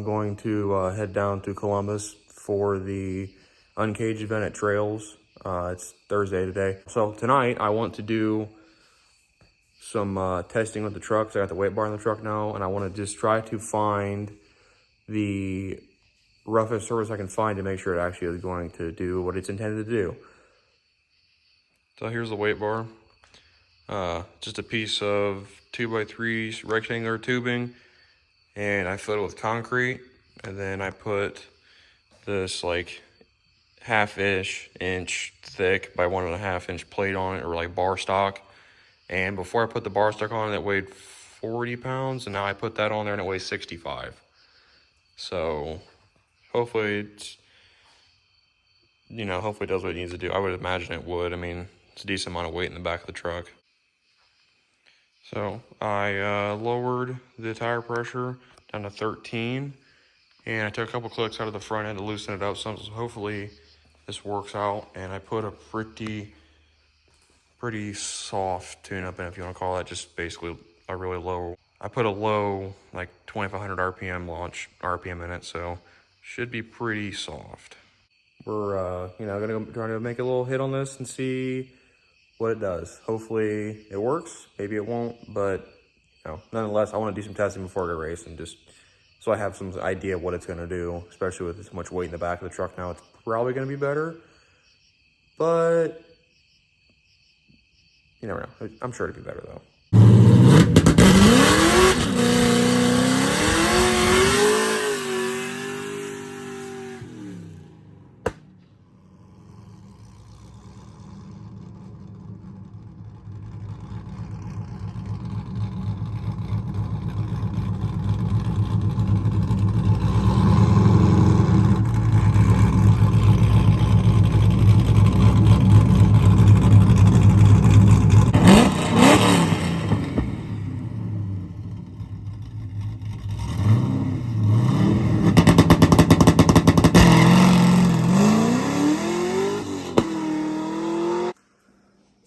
I'm going to head down to Columbus for the Uncaged event at Trails. It's Thursday today. So tonight I want to do some testing with the truck. So I got the weight bar in the truck now, and I want to just try to find the roughest surface I can find to make sure it actually is going to do what it's intended to do. So here's the weight bar. Just a piece of 2x3 rectangular tubing, and I filled it with concrete, and then I put this like half-inch thick by 1.5-inch plate on it, or like bar stock. And before I put the bar stock on, it weighed 40 pounds, and now I put that on there and it weighs 65. So hopefully it's, hopefully it does what it needs to do. I would imagine it would. I mean, it's a decent amount of weight in the back of the truck. So I lowered the tire pressure down to 13, and I took a couple clicks out of the front end to loosen it up some, so hopefully this works out. And I put a pretty soft tune-up in, if you want to call that, just basically a really low. I put a low, like 2,500 RPM launch RPM in it, so should be pretty soft. We're gonna try to make a little hit on this and see what it does. Hopefully it works. Maybe it won't, but nonetheless, I want to do some testing before I go race, and just so I have some idea of what it's going to do. Especially with so much weight in the back of the truck now, it's probably going to be better. But you never know. I'm sure it'll be better though.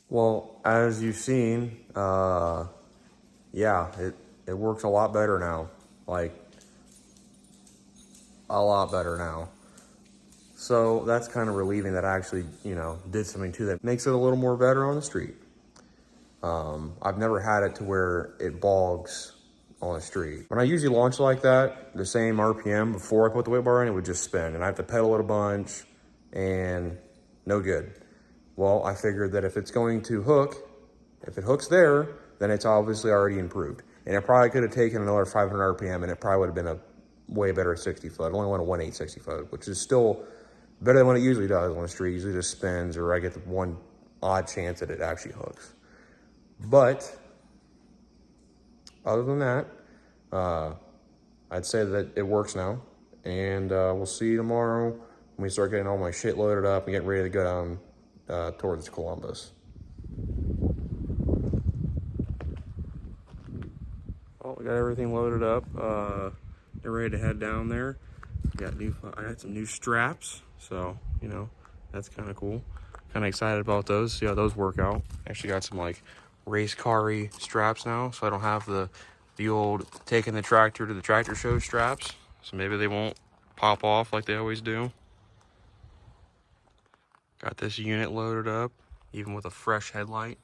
Well, as you've seen, yeah, it works a lot better now. Like, a lot better now. So that's kind of relieving that I actually, did something to that. Makes it a little more better on the street. I've never had it to where it bogs on the street. When I usually launch like that, the same RPM before I put the weight bar in, it would just spin, and I have to pedal it a bunch, and no good. Well, I figured that if it's going to hook, if it hooks there, then it's obviously already improved. And it probably could have taken another 500 RPM, and it probably would have been a way better 60 foot. I only went a 1.8 60 foot, which is still better than what it usually does on the street. It usually just spins, or I get the one odd chance that it actually hooks. But other than that, I'd say that it works now. And we'll see you tomorrow when we start getting all my shit loaded up and getting ready to go down towards Columbus. Well, we got everything loaded up. They're ready to head down there. I got some new straps, so that's kind of cool. Kind of excited about those. See how those work out. Actually got some like race car-y straps now, so I don't have the old taking the tractor to the tractor show straps. So maybe they won't pop off like they always do. Got this unit loaded up, even with a fresh headlight,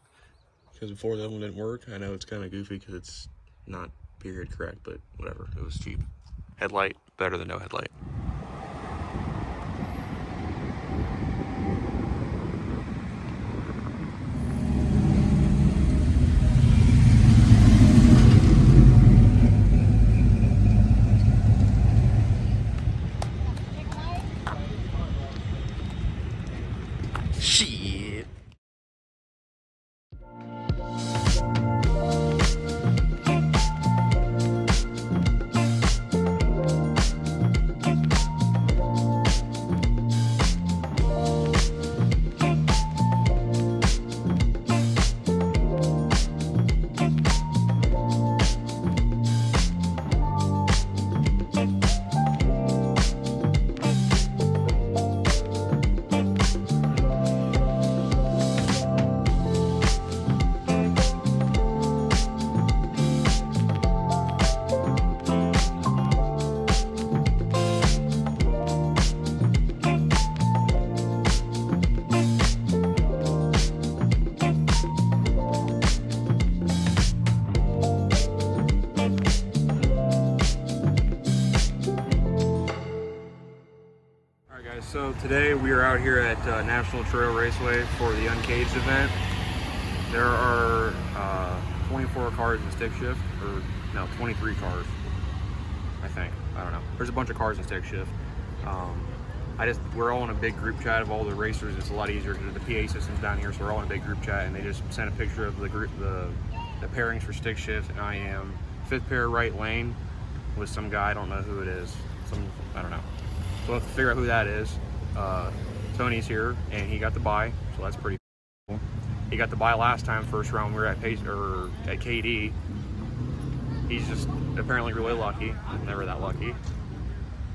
because before that one didn't work. I know it's kind of goofy because it's not period correct, but whatever, it was cheap. Headlight, better than no headlight. Shit. Guys, so today we are out here at National Trail Raceway for the Uncaged event. There are 24 cars in stick shift, or no, 23 cars, I think. I don't know. There's a bunch of cars in stick shift. We're all in a big group chat of all the racers. It's a lot easier to do the PA systems down here, so we're all in a big group chat, and they just sent a picture of the group, the pairings for stick shift, and I am 5th pair right lane with some guy. I don't know who it is. I don't know. So we'll have to figure out who that is. Tony's here, and he got the bye, so that's pretty cool. He got the bye last time, first round. We were at KD. He's just apparently really lucky. I'm never that lucky.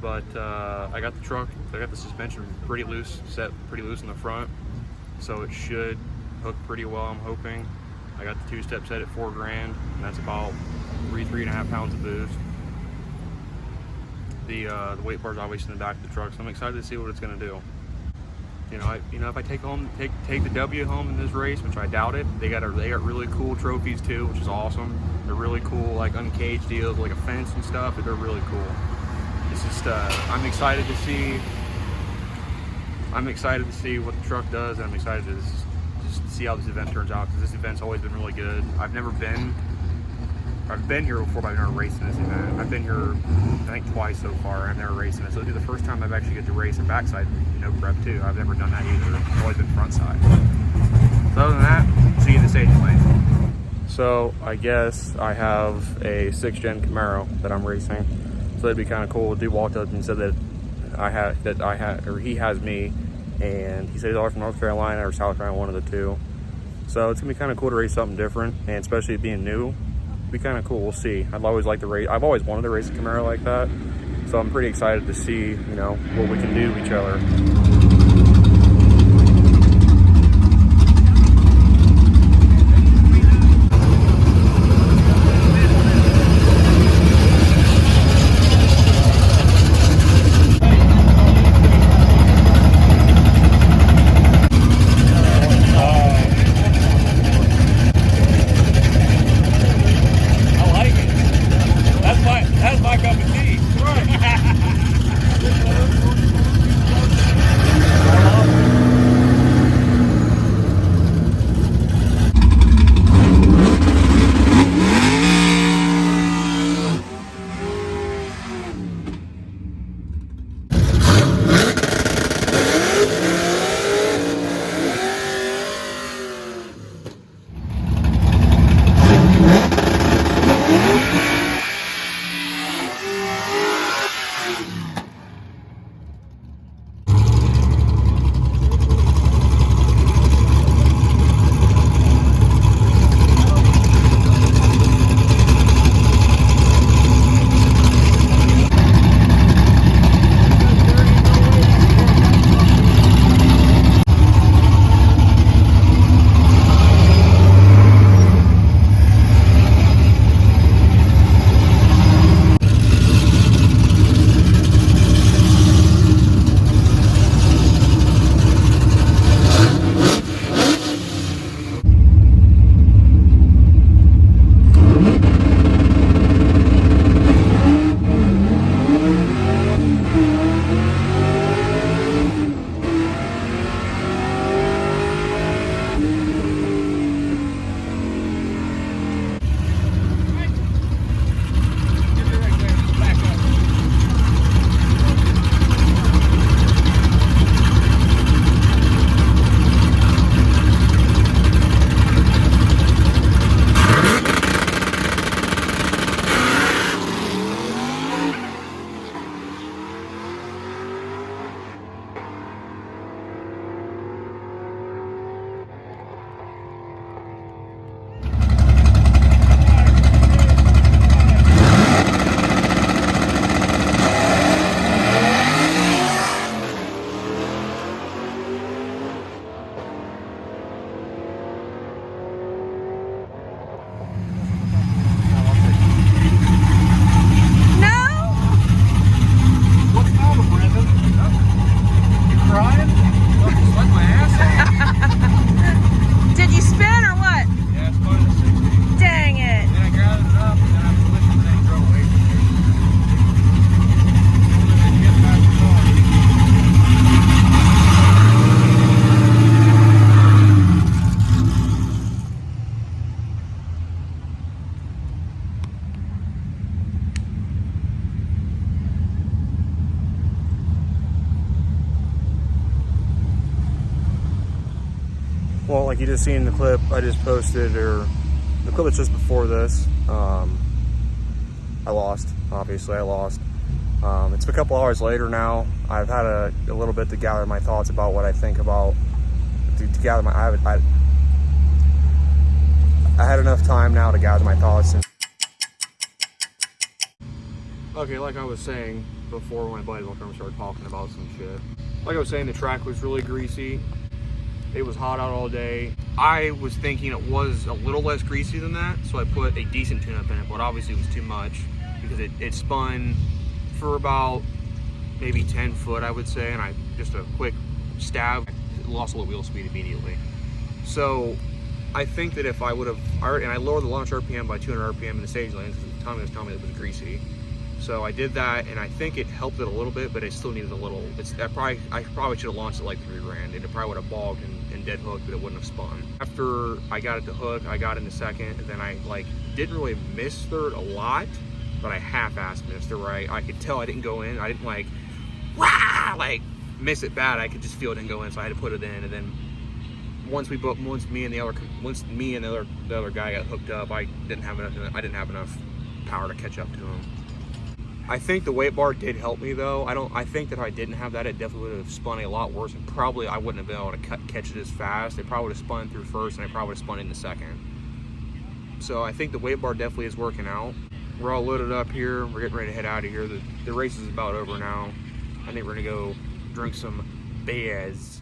But I got the truck. I got the suspension pretty loose, set pretty loose in the front, so it should hook pretty well. I'm hoping. I got the 2-step set at $4,000, and that's about 3.5 pounds of boost. The weight bar is obviously in the back of the truck, so I'm excited to see what it's going to do. If I take the W home in this race, which I doubt it, they got really cool trophies too, which is awesome. They're really cool, like uncaged deals, like a fence and stuff. But they're really cool. It's just I'm excited to see what the truck does, and I'm excited to just see how this event turns out, because this event's always been really good. I've been here before, but I've never raced in this event. I've been here, I think, twice so far. I've never raced in it. So it'll be the first time I've actually get to race in backside, prep too. I've never done that either. It's always been front side. So other than that, see you in the staging lane. So I guess I have a 6th gen Camaro that I'm racing. So it'd be kind of cool. Dude walked up and said that he has me, and he said he's all from North Carolina or South Carolina, one of the two. So it's gonna be kind of cool to race something different, and especially being new. Be kind of cool. We'll see. I've always liked to race. I've always wanted to race a Camaro like that, so I'm pretty excited to see what we can do to each other. Well, like you just seen the clip I just posted, or the clip that's just before this, I lost. Obviously, I lost. It's a couple hours later now. I've had a little bit to gather my thoughts about what I think about, to gather my, I had enough time now to gather my thoughts. Okay, like I was saying before, when my buddies started talking about some shit. Like I was saying, the track was really greasy. It was hot out all day. I was thinking it was a little less greasy than that, so I put a decent tune-up in it, but obviously it was too much because it spun for about maybe 10 foot, I would say, and I just a quick stab, I lost a little wheel speed immediately. So I think that if I would have, and I lowered the launch RPM by 200 RPM in the stage lanes, because Tommy was telling me it was greasy. So I did that, and I think it helped it a little bit, but it still needed a little. I probably should have launched it like 3 grand, and it probably would have bogged and dead hooked, but it wouldn't have spun. After I got it to hook, I got in the second, and then I didn't really miss third a lot, but I half-assed missed it. Right, I could tell I didn't go in. I didn't miss it bad. I could just feel it didn't go in, so I had to put it in. And then once me and the other guy got hooked up, I didn't have enough power to catch up to him. I think the weight bar did help me though. I think that if I didn't have that, it definitely would have spun a lot worse, and probably I wouldn't have been able to catch it as fast. It probably would have spun through first, and I probably would have spun in the second. So I think the weight bar definitely is working out. We're all loaded up here. We're getting ready to head out of here. The race is about over now. I think we're gonna go drink some beers.